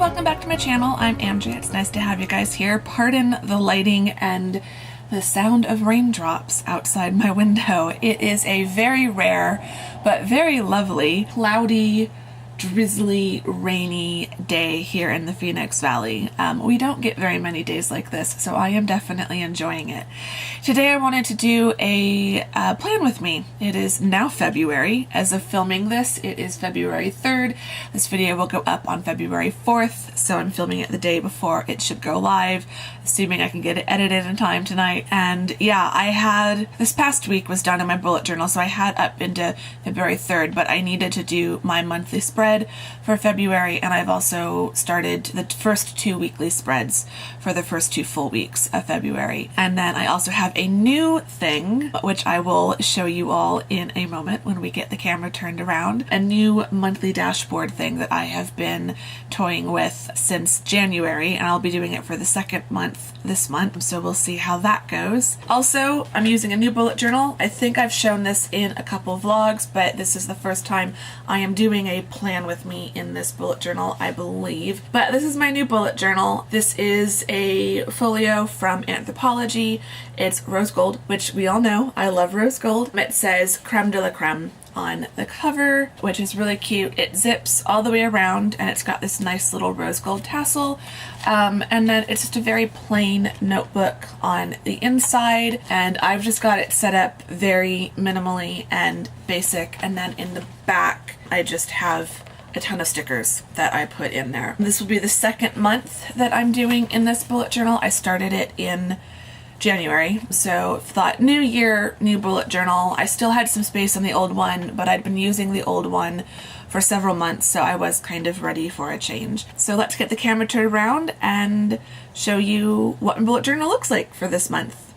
welcome back to my channel. I'm Angie. It's nice to have you guys here. Pardon the lighting and the sound of raindrops outside my window. It is a very rare but very lovely, cloudy, drizzly, rainy day here in the Phoenix Valley. We don't get very many days like this, so I am definitely enjoying it. Today I wanted to do a plan with me. It is now February. As of filming this, it is February 3rd. This video will go up on February 4th, so I'm filming it the day before it should go live, assuming I can get it edited in time tonight. And yeah, this past week was done in my bullet journal, so I had up into February 3rd, but I needed to do my monthly spread for February, and I've also started the first 2 weekly spreads for the first 2 full weeks of February. And then I also have a new thing, which I will show you all in a moment when we get the camera turned around. A new monthly dashboard thing that I have been toying with since January, and I'll be doing it for the second month this month, so we'll see how that goes. Also, I'm using a new bullet journal. I think I've shown this in a couple vlogs, but this is the first time I am doing a plan with me in this bullet journal, I believe. But this is my new bullet journal. This is a folio from Anthropologie. It's rose gold, which we all know. I love rose gold. It says creme de la creme on the cover, which is really cute. It zips all the way around and it's got this nice little rose gold tassel. And then it's just a very plain notebook on the inside, and I've just got it set up very minimally and basic. And then in the back, I just have a ton of stickers that I put in there. This will be the second month that I'm doing in this bullet journal. I started it in January, so thought new year, new bullet journal. I still had some space on the old one, but I'd been using the old one for several months, so I was kind of ready for a change. So let's get the camera turned around and show you what my bullet journal looks like for this month.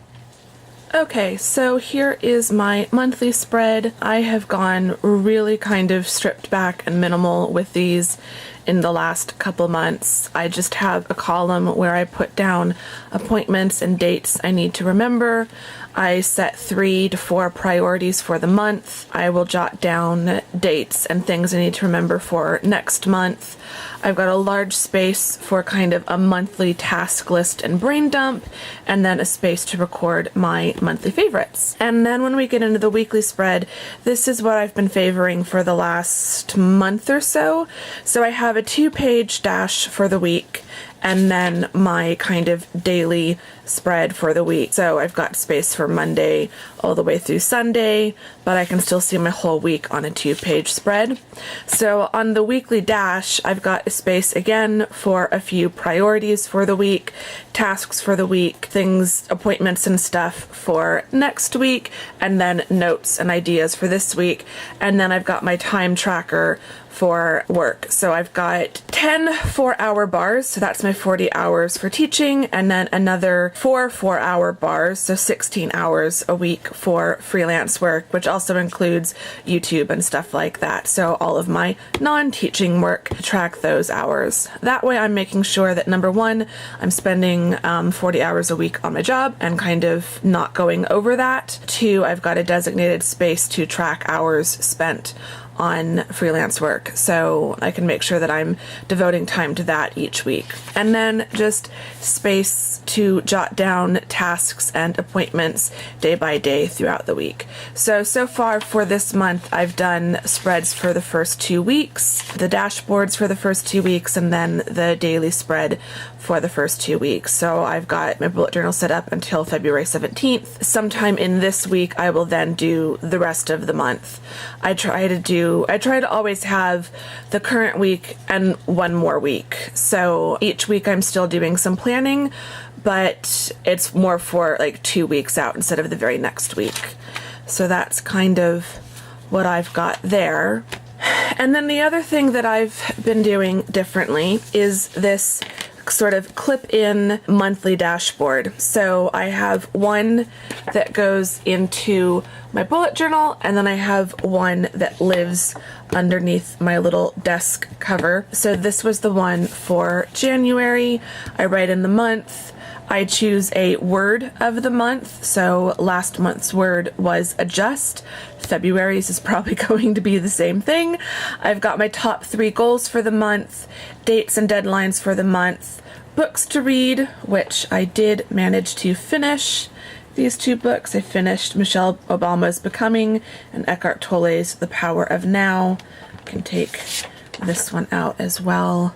Okay, so here is my monthly spread. I have gone really kind of stripped back and minimal with these in the last couple months. I just have a column where I put down appointments and dates I need to remember. I set 3 to 4 priorities for the month. I will jot down dates and things I need to remember for next month. I've got a large space for kind of a monthly task list and brain dump, and then a space to record my monthly favorites. And then when we get into the weekly spread, this is what I've been favoring for the last month or so. So I have a 2-page dash for the week, and then my kind of daily spread for the week. So I've got space for Monday all the way through Sunday, but I can still see my whole week on a 2-page spread. So on the weekly dash, I've got a space again for a few priorities for the week, tasks for the week, things, appointments and stuff for next week, and then notes and ideas for this week. And then I've got my time tracker for work. So I've got 10 4-hour bars, so that's my 40 hours for teaching, and then another 4 4-hour bars, so 16 hours a week for freelance work, which also includes YouTube and stuff like that. So all of my non-teaching work, track those hours. That way I'm making sure that, number one, I'm spending 40 hours a week on my job and kind of not going over that. 2, I've got a designated space to track hours spent on freelance work, so I can make sure that I'm devoting time to that each week. And then just space to jot down tasks and appointments day by day throughout the week. So far for this month, I've done spreads for the first 2 weeks, the dashboards for the first 2 weeks, and then the daily spread for the first 2 weeks. So I've got my bullet journal set up until February 17th. Sometime in this week, I will then do the rest of the month. I try to always have the current week and one more week. So each week I'm still doing some planning, but it's more for like 2 weeks out instead of the very next week. So that's kind of what I've got there. And then the other thing that I've been doing differently is this sort of clip-in monthly dashboard. So I have one that goes into my bullet journal, and then I have one that lives underneath my little desk cover. So this was the one for January. I write in the month, I choose a word of the month. So last month's word was adjust. February's is probably going to be the same thing. I've got my top 3 goals for the month, dates and deadlines for the month, books to read, which I did manage to finish. These 2 books, I finished Michelle Obama's Becoming and Eckhart Tolle's The Power of Now. I can take this one out as well.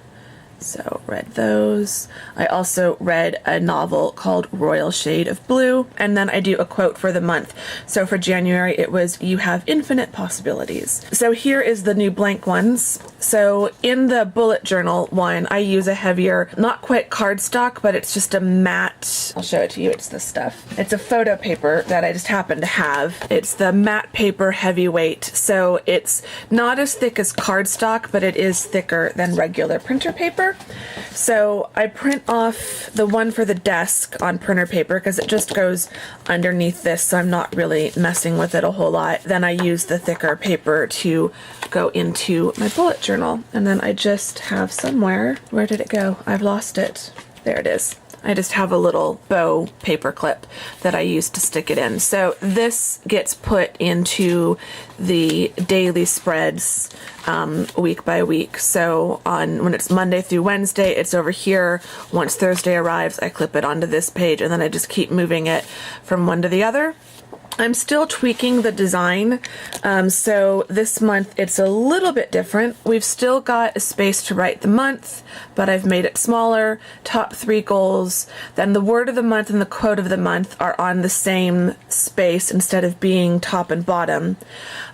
So read those. I also read a novel called Royal Shade of Blue, and then I do a quote for the month. So for January it was, "You have infinite possibilities." So here is the new blank ones. So in the bullet journal one, I use a heavier, not quite cardstock, but it's just a matte, I'll show it to you, it's this stuff. It's a photo paper that I just happen to have. It's the matte paper heavyweight. So it's not as thick as cardstock, but it is thicker than regular printer paper. So I print off the one for the desk on printer paper because it just goes underneath this, so I'm not really messing with it a whole lot. Then I use the thicker paper to go into my bullet journal, and then I just have somewhere, where did it go? I've lost it. There it is. I just have a little bow paper clip that I use to stick it in. So this gets put into the daily spreads week by week. So when it's Monday through Wednesday, it's over here. Once Thursday arrives, I clip it onto this page, and then I just keep moving it from one to the other. I'm still tweaking the design, so this month it's a little bit different. We've still got a space to write the month, but I've made it smaller. Top 3 goals, then the word of the month and the quote of the month are on the same space instead of being top and bottom.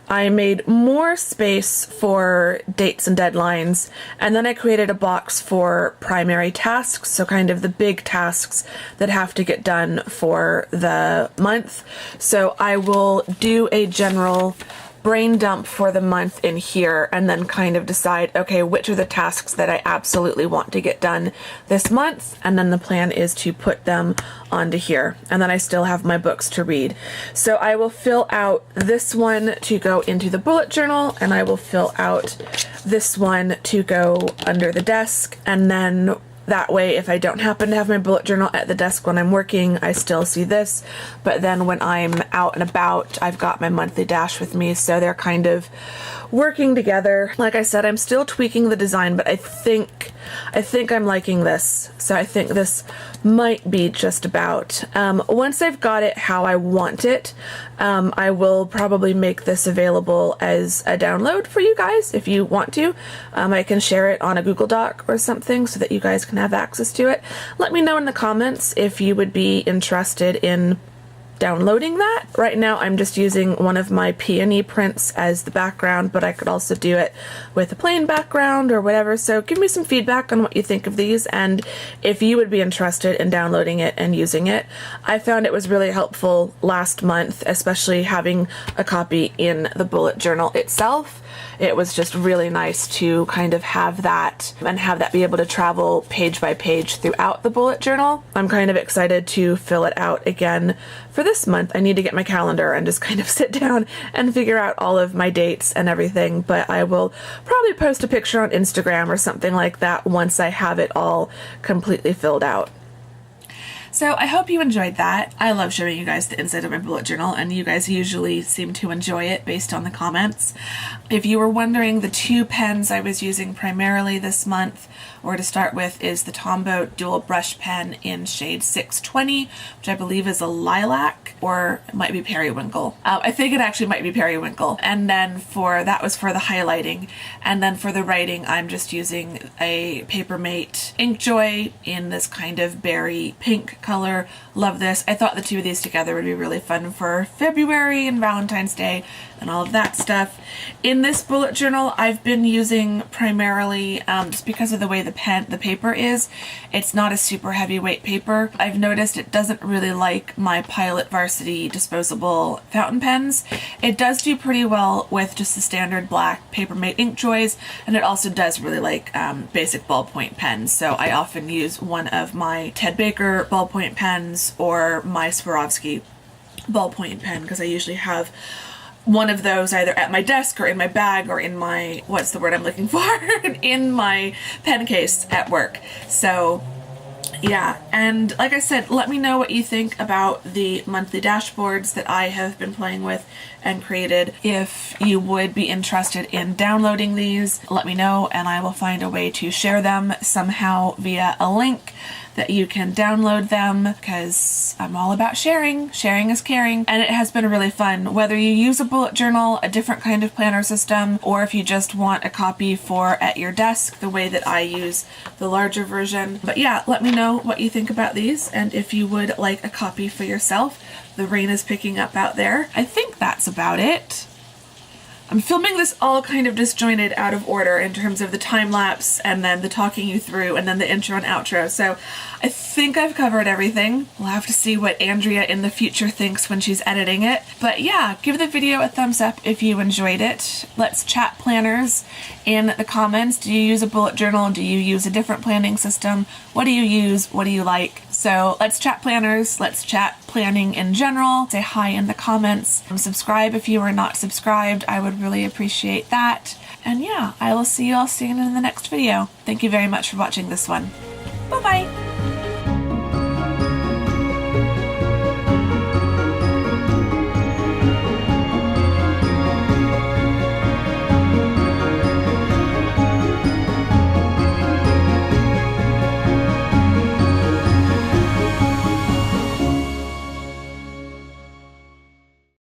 I made more space for dates and deadlines, and then I created a box for primary tasks, so kind of the big tasks that have to get done for the month. So I will do a general brain dump for the month in here and then kind of decide, okay, which are the tasks that I absolutely want to get done this month, and then the plan is to put them onto here. And then I still have my books to read. So I will fill out this one to go into the bullet journal, and I will fill out this one to go under the desk, and then that way, if I don't happen to have my bullet journal at the desk when I'm working, I still see this. But then when I'm out and about, I've got my monthly dash with me, so they're kind of working together. Like I said, I'm still tweaking the design, but I think I'm liking this. So I think this might be just about. Once I've got it how I want it, I will probably make this available as a download for you guys if you want to. I can share it on a Google Doc or something so that you guys can have access to it. Let me know in the comments if you would be interested in downloading that. Right now I'm just using one of my peony prints as the background, but I could also do it with a plain background or whatever. So give me some feedback on what you think of these and if you would be interested in downloading it and using it. I found it was really helpful last month, especially having a copy in the bullet journal itself. It was just really nice to kind of have that and have that be able to travel page by page throughout the bullet journal. I'm kind of excited to fill it out again for this month. I need to get my calendar and just kind of sit down and figure out all of my dates and everything, but I will probably post a picture on Instagram or something like that once I have it all completely filled out. So I hope you enjoyed that. I love showing you guys the inside of my bullet journal, and you guys usually seem to enjoy it based on the comments. If you were wondering, the 2 pens I was using primarily this month, or to start with, is the Tombow dual brush pen in shade 620, which I believe is a lilac, or it might be periwinkle. I think it actually might be periwinkle. And then that was for the highlighting. And then for the writing, I'm just using a Papermate Inkjoy in this kind of berry pink color. Love this. I thought the 2 of these together would be really fun for February and Valentine's Day and all of that stuff. In this bullet journal, I've been using primarily, just because of the way the paper is, it's not a super heavyweight paper. I've noticed it doesn't really like my Pilot Varsity disposable fountain pens. It does do pretty well with just the standard black Papermate Inkjoys, and it also does really like basic ballpoint pens. So I often use one of my Ted Baker ballpoint pens or my Swarovski ballpoint pen, because I usually have one of those either at my desk or in my bag or in my, what's the word I'm looking for, in my pen case at work. So Yeah, and like I said, let me know what you think about the monthly dashboards that I have been playing with and created. If you would be interested in downloading these, let me know and I will find a way to share them somehow via a link that you can download them, because I'm all about sharing. Sharing is caring, and it has been really fun. Whether you use a bullet journal, a different kind of planner system, or if you just want a copy for at your desk, the way that I use the larger version. But yeah, let me know what you think about these, and if you would like a copy for yourself. The rain is picking up out there. I think that's about it. I'm filming this all kind of disjointed, out of order in terms of the time lapse and then the talking you through and then the intro and outro. So I think I've covered everything. We'll have to see what Andrea in the future thinks when she's editing it. But yeah, give the video a thumbs up if you enjoyed it. Let's chat planners in the comments. Do you use a bullet journal? Do you use a different planning system? What do you use? What do you like? So let's chat planners. Let's chat planning in general. Say hi in the comments. Subscribe if you are not subscribed. I would really appreciate that. And yeah, I will see you all soon in the next video. Thank you very much for watching this one. Bye-bye.